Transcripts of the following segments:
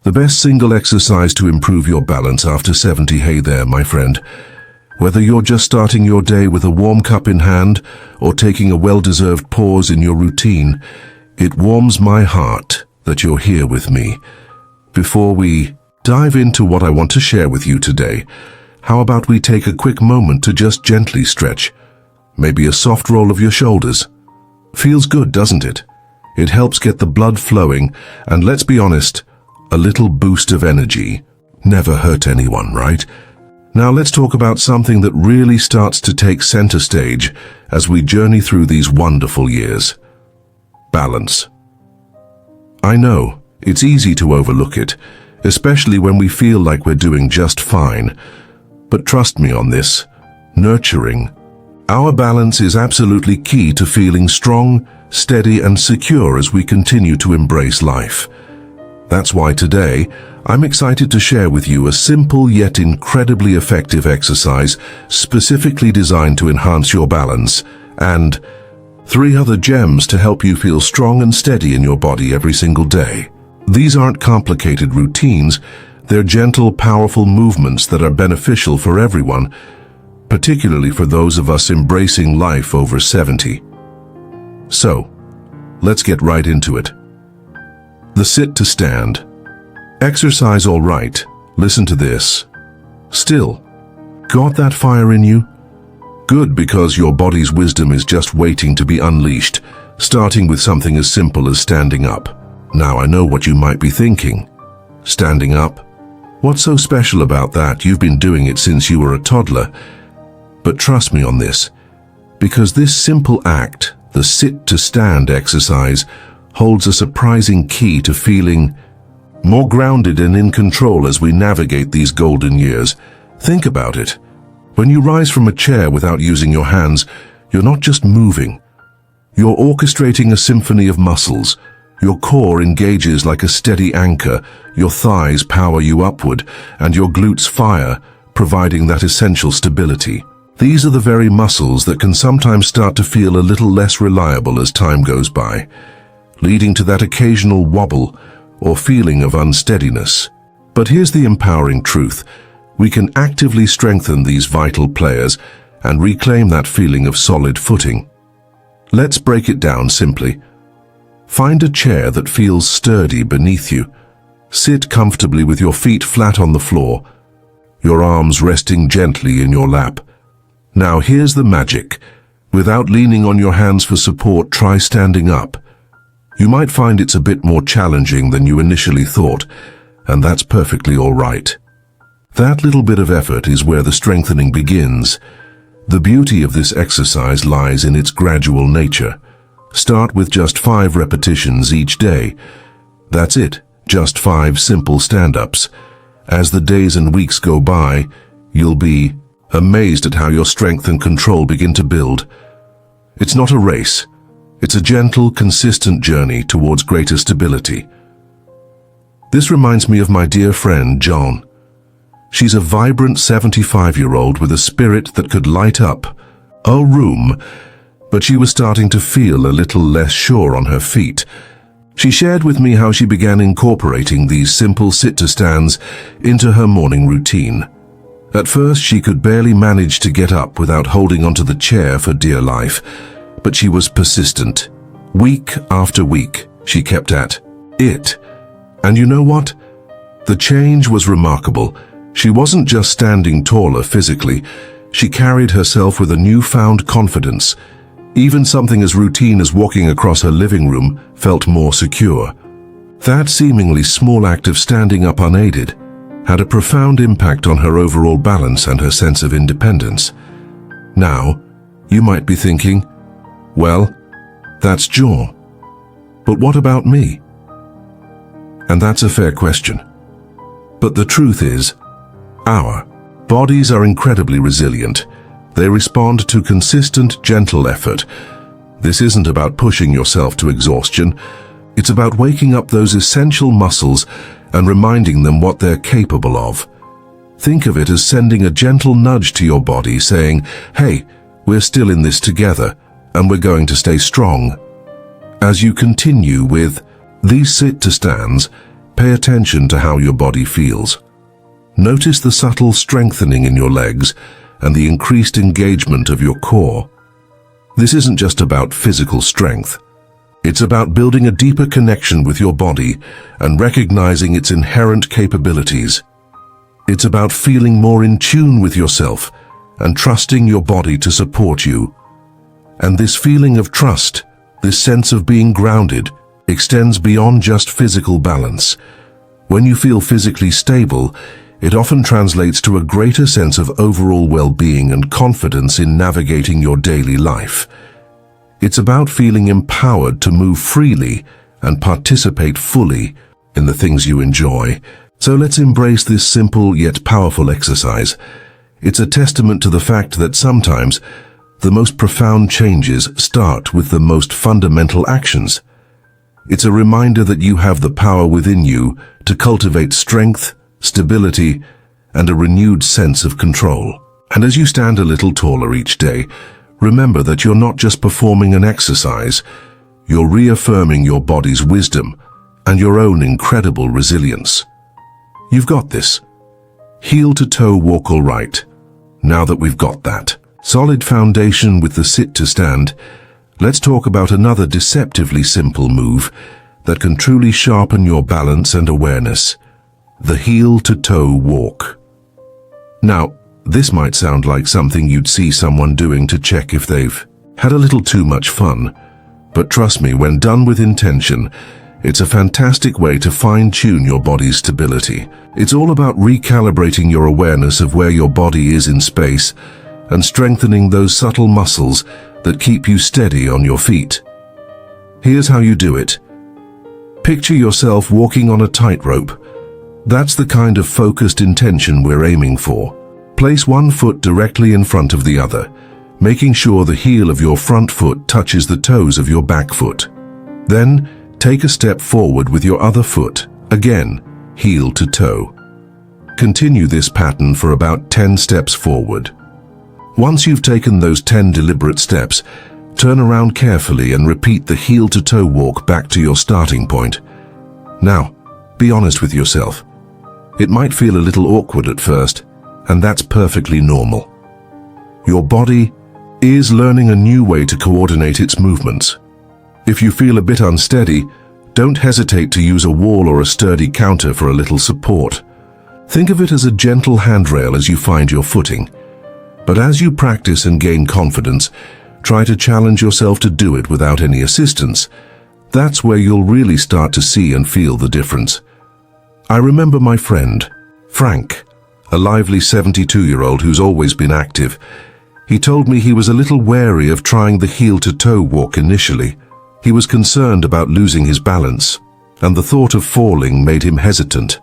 The best single exercise to improve your balance after 70. Hey there, my friend. Whether you're just starting your day with a warm cup in hand or taking a well-deserved pause in your routine, it warms my heart that you're here with me. Before we dive into what I want to share with you today, how about we take a quick moment to just gently stretch? Maybe a soft roll of your shoulders. Feels good, doesn't it? It helps get the blood flowing, and let's be honest, a little boost of energy never hurt anyone, right? Now let's talk about something that really starts to take center stage as we journey through these wonderful years. Balance. I know, it's easy to overlook it, especially when we feel like we're doing just fine. But trust me on this, nurturing our balance is absolutely key to feeling strong, steady, and secure as we continue to embrace life. That's why today, I'm excited to share with you a simple yet incredibly effective exercise specifically designed to enhance your balance, and 3 other gems to help you feel strong and steady in your body every single day. These aren't complicated routines, they're gentle, powerful movements that are beneficial for everyone, particularly for those of us embracing life over 70. So, let's get right into it. The sit to stand. Exercise all right. Listen to this. Still, got that fire in you? Good, because your body's wisdom is just waiting to be unleashed, starting with something as simple as standing up. Now I know what you might be thinking. Standing up? What's so special about that? You've been doing it since you were a toddler. But trust me on this, because this simple act, the sit to stand exercise, holds a surprising key to feeling more grounded and in control as we navigate these golden years. Think about it. When you rise from a chair without using your hands, you're not just moving. You're orchestrating a symphony of muscles. Your core engages like a steady anchor, your thighs power you upward, and your glutes fire, providing that essential stability. These are the very muscles that can sometimes start to feel a little less reliable as time goes by, leading to that occasional wobble or feeling of unsteadiness. But here's the empowering truth. We can actively strengthen these vital players and reclaim that feeling of solid footing. Let's break it down simply. Find a chair that feels sturdy beneath you. Sit comfortably with your feet flat on the floor, your arms resting gently in your lap. Now here's the magic. Without leaning on your hands for support, try standing up. You might find it's a bit more challenging than you initially thought, and that's perfectly all right. That little bit of effort is where the strengthening begins. The beauty of this exercise lies in its gradual nature. Start with just 5 repetitions each day. That's it, just 5 simple stand-ups. As the days and weeks go by, you'll be amazed at how your strength and control begin to build. It's not a race. It's a gentle, consistent journey towards greater stability. This reminds me of my dear friend, John. She's a vibrant 75-year-old with a spirit that could light up a room, but she was starting to feel a little less sure on her feet. She shared with me how she began incorporating these simple sit-to-stands into her morning routine. At first, she could barely manage to get up without holding onto the chair for dear life, but she was persistent. Week after week, she kept at it. And you know what? The change was remarkable. She wasn't just standing taller physically, she carried herself with a newfound confidence. Even something as routine as walking across her living room felt more secure. That seemingly small act of standing up unaided had a profound impact on her overall balance and her sense of independence. Now, you might be thinking, well, that's John. But what about me? And that's a fair question. But the truth is, our bodies are incredibly resilient. They respond to consistent, gentle effort. This isn't about pushing yourself to exhaustion. It's about waking up those essential muscles and reminding them what they're capable of. Think of it as sending a gentle nudge to your body saying, hey, we're still in this together, and we're going to stay strong. As you continue with these sit-to-stands, Pay attention to how your body feels. Notice the subtle strengthening in your legs and the increased engagement of your core. This isn't just about physical strength. It's about building a deeper connection with your body and recognizing its inherent capabilities. It's about feeling more in tune with yourself and trusting your body to support you. And this feeling of trust, this sense of being grounded, extends beyond just physical balance. When you feel physically stable, it often translates to a greater sense of overall well-being and confidence in navigating your daily life. It's about feeling empowered to move freely and participate fully in the things you enjoy. So let's embrace this simple yet powerful exercise. It's a testament to the fact that sometimes the most profound changes start with the most fundamental actions. It's a reminder that you have the power within you to cultivate strength, stability, and a renewed sense of control. And as you stand a little taller each day, remember that you're not just performing an exercise, you're reaffirming your body's wisdom and your own incredible resilience. You've got this. Heel to toe walk all right. Now that we've got that solid foundation with the sit to stand, let's talk about another deceptively simple move that can truly sharpen your balance and awareness: the heel to toe walk. Now, this might sound like something you'd see someone doing to check if they've had a little too much fun, but trust me, when done with intention, it's a fantastic way to fine-tune your body's stability. It's all about recalibrating your awareness of where your body is in space and strengthening those subtle muscles that keep you steady on your feet. Here's how you do it. Picture yourself walking on a tightrope. That's the kind of focused intention we're aiming for. Place one foot directly in front of the other, making sure the heel of your front foot touches the toes of your back foot. Then, take a step forward with your other foot, again, heel to toe. Continue this pattern for about 10 steps forward. Once you've taken those 10 deliberate steps, turn around carefully and repeat the heel to toe walk back to your starting point. Now, be honest with yourself. It might feel a little awkward at first, and that's perfectly normal. Your body is learning a new way to coordinate its movements. If you feel a bit unsteady, don't hesitate to use a wall or a sturdy counter for a little support. Think of it as a gentle handrail as you find your footing. But as you practice and gain confidence, try to challenge yourself to do it without any assistance. That's where you'll really start to see and feel the difference. I remember my friend, Frank, a lively 72-year-old who's always been active. He told me he was a little wary of trying the heel-to-toe walk initially. He was concerned about losing his balance, and the thought of falling made him hesitant.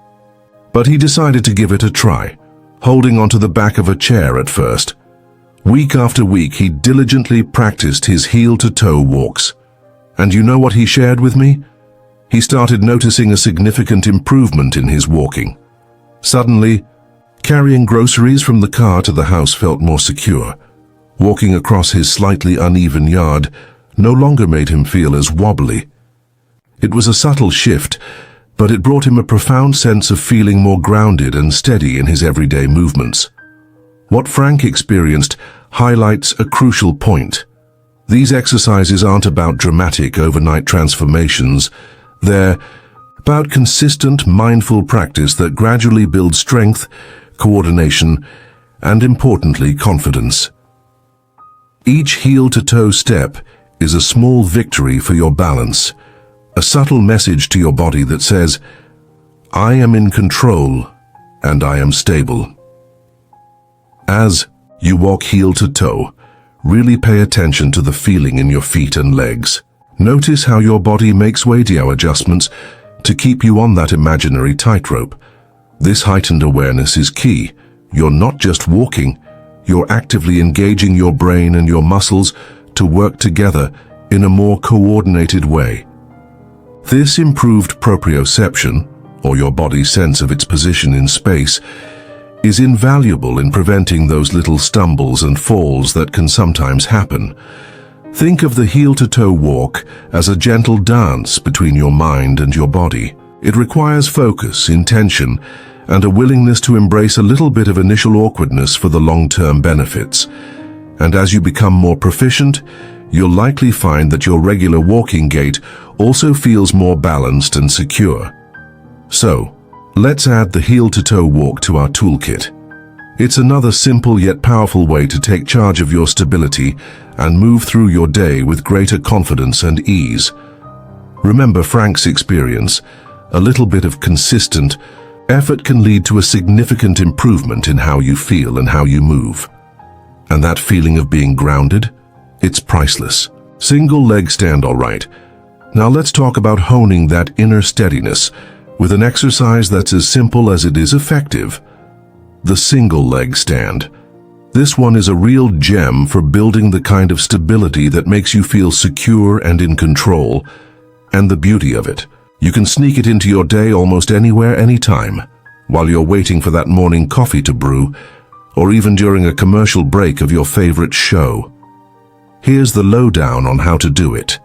But he decided to give it a try, holding onto the back of a chair at first. Week after week, he diligently practiced his heel-to-toe walks. And you know what he shared with me? He started noticing a significant improvement in his walking. Suddenly, carrying groceries from the car to the house felt more secure. Walking across his slightly uneven yard no longer made him feel as wobbly. It was a subtle shift, but it brought him a profound sense of feeling more grounded and steady in his everyday movements. What Frank experienced highlights a crucial point. These exercises aren't about dramatic overnight transformations. They're about consistent, mindful practice that gradually builds strength, coordination, and importantly, confidence. Each heel-to-toe step is a small victory for your balance, a subtle message to your body that says, I am in control and I am stable. As you walk heel to toe, really pay attention to the feeling in your feet and legs. Notice how your body makes radio adjustments to keep you on that imaginary tightrope. This heightened awareness is key. You're not just walking, you're actively engaging your brain and your muscles to work together in a more coordinated way. This improved proprioception, or your body's sense of its position in space, is invaluable in preventing those little stumbles and falls that can sometimes happen. Think of the heel-to-toe walk as a gentle dance between your mind and your body. It requires focus, intention, and a willingness to embrace a little bit of initial awkwardness for the long-term benefits. And as you become more proficient, you'll likely find that your regular walking gait also feels more balanced and secure. So, let's add the heel-to-toe walk to our toolkit. It's another simple yet powerful way to take charge of your stability and move through your day with greater confidence and ease. Remember Frank's experience: a little bit of consistent effort can lead to a significant improvement in how you feel and how you move. And that feeling of being grounded? It's priceless. Single leg stand, all right. Now let's talk about honing that inner steadiness with an exercise that's as simple as it is effective. The single leg stand. This one is a real gem for building the kind of stability that makes you feel secure and in control. And the beauty of it, you can sneak it into your day almost anywhere, anytime, while you're waiting for that morning coffee to brew, or even during a commercial break of your favorite show. Here's the lowdown on how to do it.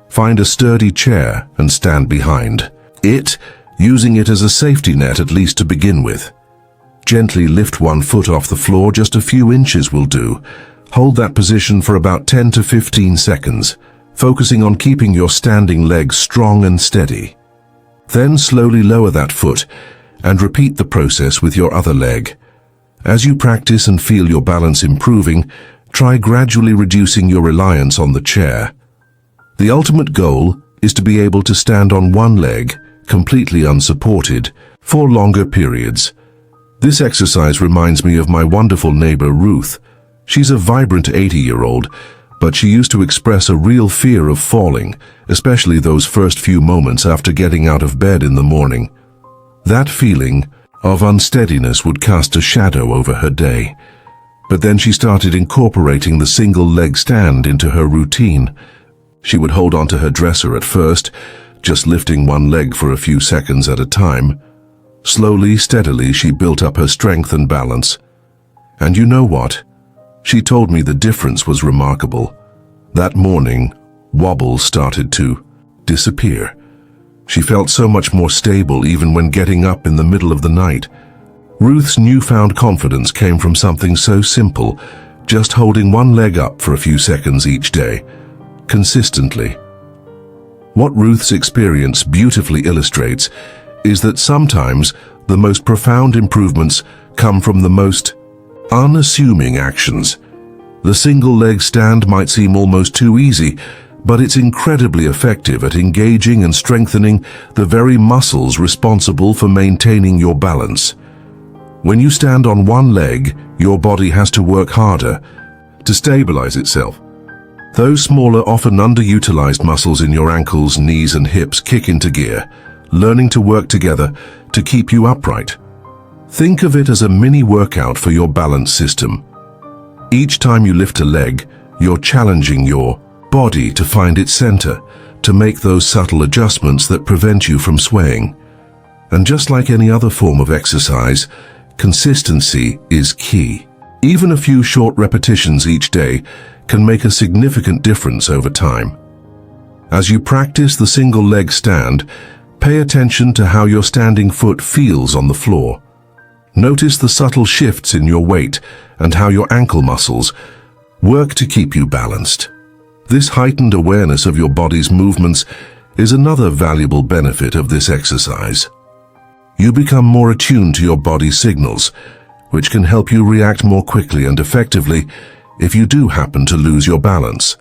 Find a sturdy chair and stand behind it, using it as a safety net at least to begin with. Gently lift one foot off the floor, just a few inches will do. Hold that position for about 10 to 15 seconds, focusing on keeping your standing legs strong and steady. Then slowly lower that foot and repeat the process with your other leg. As you practice and feel your balance improving, try gradually reducing your reliance on the chair. The ultimate goal is to be able to stand on one leg, completely unsupported, for longer periods. This exercise reminds me of my wonderful neighbor Ruth. She's a vibrant 80-year-old, but she used to express a real fear of falling, especially those first few moments after getting out of bed in the morning. That feeling of unsteadiness would cast a shadow over her day. But then she started incorporating the single leg stand into her routine. She would hold onto her dresser at first, just lifting one leg for a few seconds at a time. Slowly, steadily, she built up her strength and balance. And you know what? She told me the difference was remarkable. That morning, wobbles started to disappear. She felt so much more stable even when getting up in the middle of the night. Ruth's newfound confidence came from something so simple, just holding one leg up for a few seconds each day, consistently. What Ruth's experience beautifully illustrates is that sometimes the most profound improvements come from the most unassuming actions. The single leg stand might seem almost too easy, but it's incredibly effective at engaging and strengthening the very muscles responsible for maintaining your balance. When you stand on one leg, your body has to work harder to stabilize itself. Those smaller, often underutilized muscles in your ankles, knees, and hips kick into gear, learning to work together to keep you upright. Think of it as a mini workout for your balance system. Each time you lift a leg, you're challenging your body to find its center, to make those subtle adjustments that prevent you from swaying. And just like any other form of exercise, consistency is key. Even a few short repetitions each day can make a significant difference over time. As you practice the single leg stand, pay attention to how your standing foot feels on the floor. Notice the subtle shifts in your weight and how your ankle muscles work to keep you balanced. This heightened awareness of your body's movements is another valuable benefit of this exercise. You become more attuned to your body's signals, which can help you react more quickly and effectively if you do happen to lose your balance.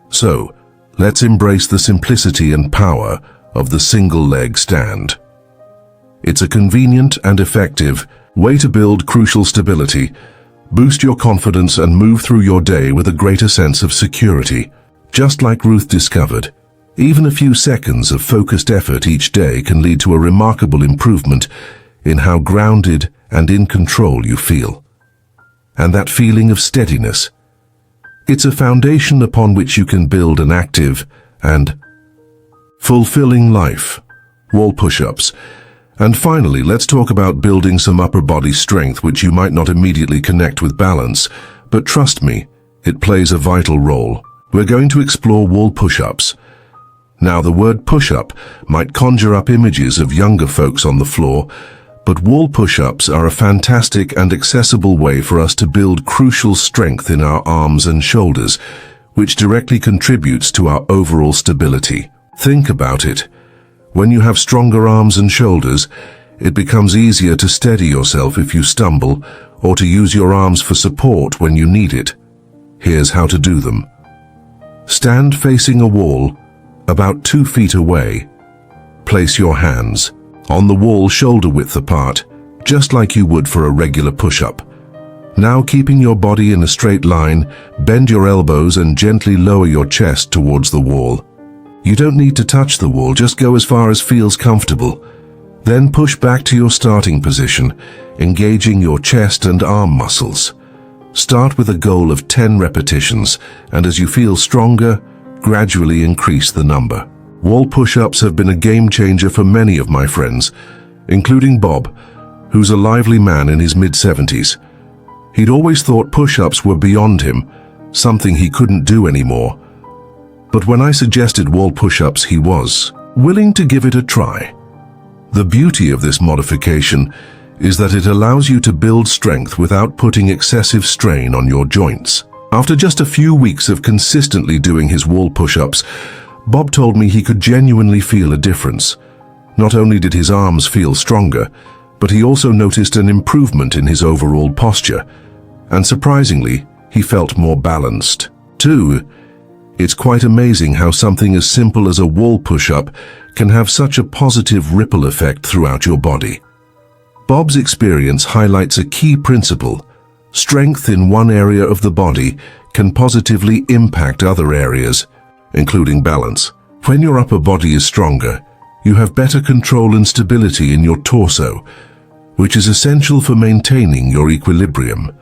So, let's embrace the simplicity and power of the single leg stand. It's a convenient and effective way to build crucial stability, boost your confidence, and move through your day with a greater sense of security. Just like Ruth discovered, even a few seconds of focused effort each day can lead to a remarkable improvement in how grounded and in control you feel. And that feeling of steadiness, it's a foundation upon which you can build an active and fulfilling life. Wall push-ups. And finally, let's talk about building some upper body strength, which you might not immediately connect with balance, but trust me, it plays a vital role. We're going to explore wall push-ups. Now, the word push-up might conjure up images of younger folks on the floor, but wall push-ups are a fantastic and accessible way for us to build crucial strength in our arms and shoulders, which directly contributes to our overall stability. Think about it. When you have stronger arms and shoulders, it becomes easier to steady yourself if you stumble, or to use your arms for support when you need it. Here's how to do them. Stand facing a wall, about 2 feet away. Place your hands on the wall shoulder width apart, just like you would for a regular push-up. Now, keeping your body in a straight line, bend your elbows and gently lower your chest towards the wall. You don't need to touch the wall, just go as far as feels comfortable. Then push back to your starting position, engaging your chest and arm muscles. Start with a goal of 10 repetitions, and as you feel stronger, gradually increase the number. Wall push-ups have been a game changer for many of my friends, including Bob, who's a lively man in his mid-70s. He'd always thought push-ups were beyond him, something he couldn't do anymore. But when I suggested wall push-ups, he was willing to give it a try. The beauty of this modification is that it allows you to build strength without putting excessive strain on your joints. After just a few weeks of consistently doing his wall push-ups, Bob told me he could genuinely feel a difference. Not only did his arms feel stronger, but he also noticed an improvement in his overall posture, and surprisingly, he felt more balanced. Too, it's quite amazing how something as simple as a wall push-up can have such a positive ripple effect throughout your body. Bob's experience highlights a key principle. Strength in one area of the body can positively impact other areas, including balance. When your upper body is stronger, you have better control and stability in your torso, which is essential for maintaining your equilibrium.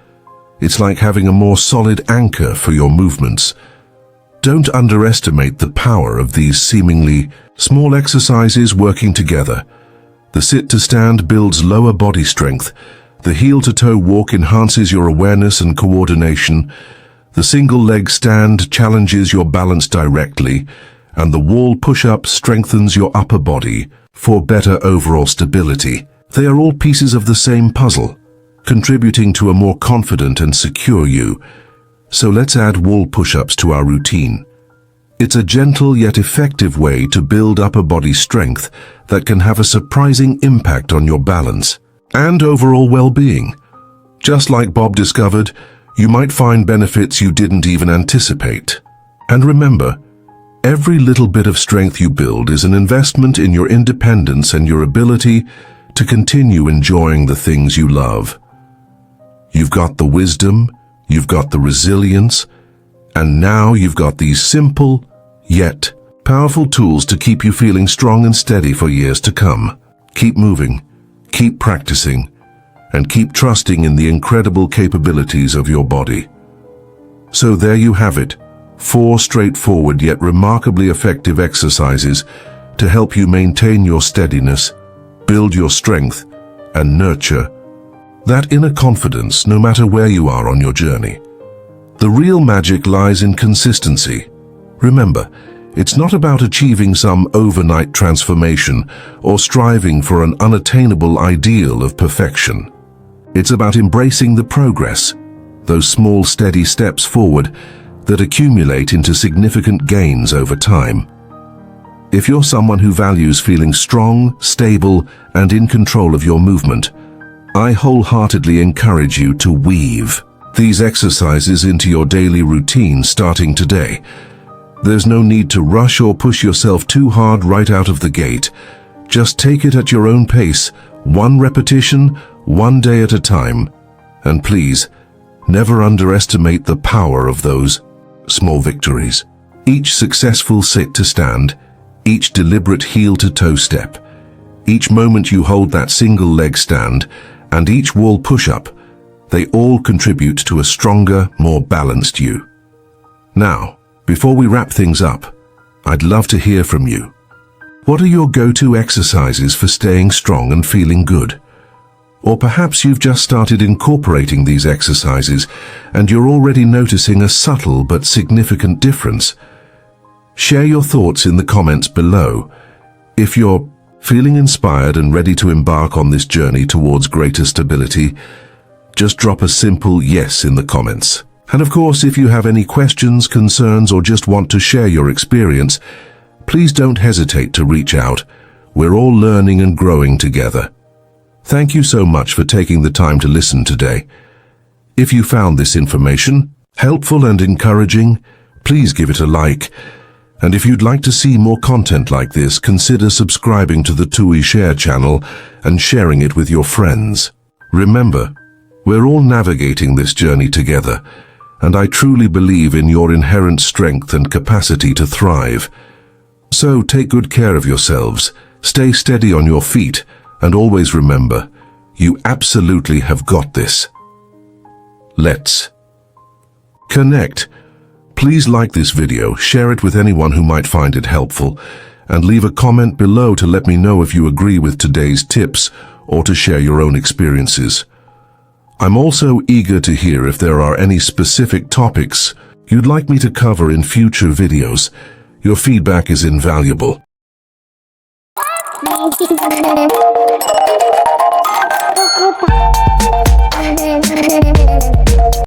It's like having a more solid anchor for your movements. Don't underestimate the power of these seemingly small exercises working together. The sit-to-stand builds lower body strength. The heel-to-toe walk enhances your awareness and coordination. The single leg stand challenges your balance directly, and the wall push-up strengthens your upper body for better overall stability. They are all pieces of the same puzzle, contributing to a more confident and secure you. So let's add wall push-ups to our routine. It's a gentle yet effective way to build upper body strength that can have a surprising impact on your balance and overall well-being. Just like Bob discovered, you might find benefits you didn't even anticipate. And remember, every little bit of strength you build is an investment in your independence and your ability to continue enjoying the things you love. You've got the wisdom, you've got the resilience, and now you've got these simple, yet powerful tools to keep you feeling strong and steady for years to come. Keep moving, keep practicing, and keep trusting in the incredible capabilities of your body. So there you have it, 4 straightforward yet remarkably effective exercises to help you maintain your steadiness, build your strength, and nurture that inner confidence no matter where you are on your journey. The real magic lies in consistency. Remember, it's not about achieving some overnight transformation or striving for an unattainable ideal of perfection. It's about embracing the progress, those small steady steps forward that accumulate into significant gains over time. If you're someone who values feeling strong, stable, and in control of your movement, I wholeheartedly encourage you to weave these exercises into your daily routine starting today. There's no need to rush or push yourself too hard right out of the gate. Just take it at your own pace, 1 repetition, 1 day at a time. And please, never underestimate the power of those small victories. Each successful sit-to-stand, each deliberate heel-to-toe step, each moment you hold that single leg stand, and each wall push-up, they all contribute to a stronger, more balanced you. Now, before we wrap things up, I'd love to hear from you. What are your go-to exercises for staying strong and feeling good? Or perhaps you've just started incorporating these exercises and you're already noticing a subtle but significant difference. Share your thoughts in the comments below. If you're feeling inspired and ready to embark on this journey towards greater stability, just drop a simple yes in the comments. And of course, if you have any questions, concerns, or just want to share your experience, please don't hesitate to reach out. We're all learning and growing together. Thank you so much for taking the time to listen today. If you found this information helpful and encouraging, please give it a like. And if you'd like to see more content like this, consider subscribing to the Thuy Share channel and sharing it with your friends. Remember, we're all navigating this journey together, and I truly believe in your inherent strength and capacity to thrive. So take good care of yourselves, stay steady on your feet, and always remember, you absolutely have got this. Let's connect. Please like this video, share it with anyone who might find it helpful, and leave a comment below to let me know if you agree with today's tips or to share your own experiences. I'm also eager to hear if there are any specific topics you'd like me to cover in future videos. Your feedback is invaluable.